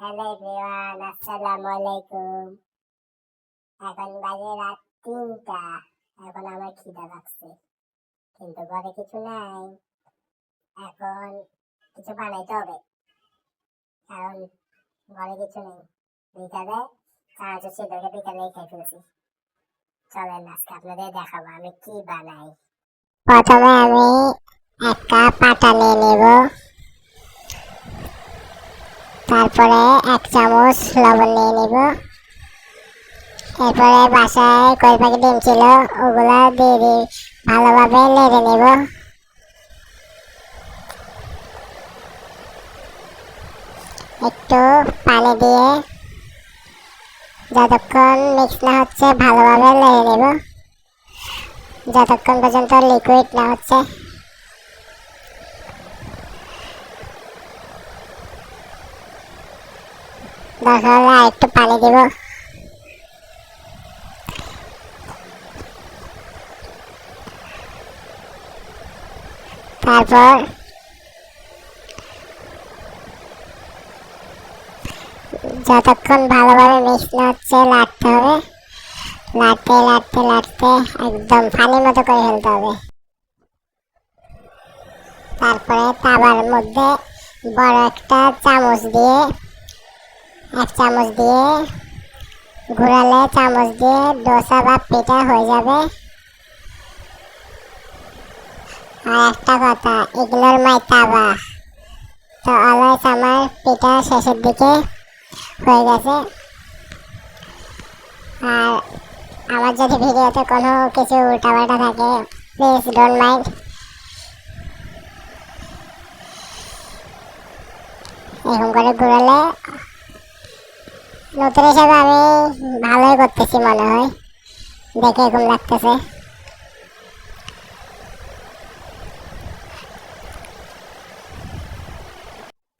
Hello everyone, আসসালামু আলাইকুম। এখন বাজে রাত ৩টা। এখন আমার খিদা লাগছে, কিন্তু ঘরে কিছু নাই। এখন কিছু বানাইতে হবে, কারণ ঘরে কিছু নেই। বিকালে চানাচুর ছিল, ওটা বিকালেই খেয়ে ফেলছি। চলেন আজকে আপনাদের দেখাবো আমি কি বানাই। প্রথমে আমি এক কাপ আটা নিয়ে নেব, তারপরে 1 চামচ লবণ নিয়ে নিব। এরপরে বাসায় কয়েক প্যাকেট ডিম ছিল, ওগুলা দিয়ে ভালোভাবে নেড়ে নেব। একটু পানি দিয়ে যতক্ষণ মিক্স না হচ্ছে ভালোভাবে নেড়ে নেব, যতক্ষণ পর্যন্ত লিকুইড না হচ্ছে। দরকার হলে আরেকটু পানি দিব। তারপর যতক্ষণ ভালোভাবে মিক্স না হচ্ছে লাড়তে হবে, লাড়তে লাড়তে লাড়তে একদম পানির মতো করে ফেলতে হবে। তারপরে তাওয়ার মধ্যে বড় একটা চামচ দিয়ে 1 চামচ দিয়ে ঘোরালে চামচ দিয়ে ডোসা বা পিঠা হয়ে যাবে। আর একটা কথা, এগুলোর মাই তাওয়া, তো অলওয়েজ আমার পিঠা শেষের দিকে হয়ে গেছে। আর আমার যদি ভিডিওতে কোনো কিছু উল্টাপাল্টা থাকে, প্লিজ ডোন্ট মাইন্ড। এরকম করে ঘুরালে, নতুন হিসাবে আমি ভালোই করতেছি মনে হয়, দেখে এরকম লাগতেছে।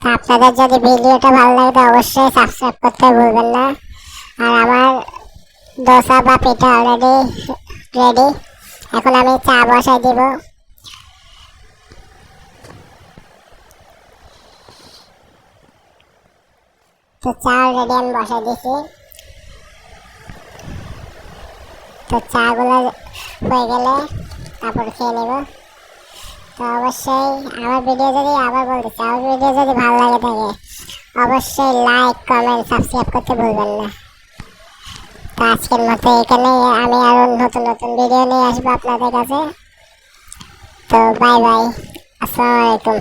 আপনাদের যদি ভিডিওটা ভালো লাগে তো অবশ্যই সাবস্ক্রাইব করতে ভুলবেন না। আর আমার ডোসা বা পিঠা অলরেডি রেডি। এখন আমি চা বসাই দিব। তো চা অলরেডি আমি বসাই দিছি। তো চাগুলো হয়ে গেলে তারপর খেয়ে নেব। তো অবশ্যই আমার ভিডিও যদি ভালো লাগে থাকে অবশ্যই লাইক, কমেন্ট, সাবস্ক্রাইব করতে ভুলবেন না। তো আজকের মতো এখানে, আমি আরো নতুন নতুন ভিডিও নিয়ে আসবো আপনাদের কাছে। তো বাই বাই, আসসালামু আলাইকুম।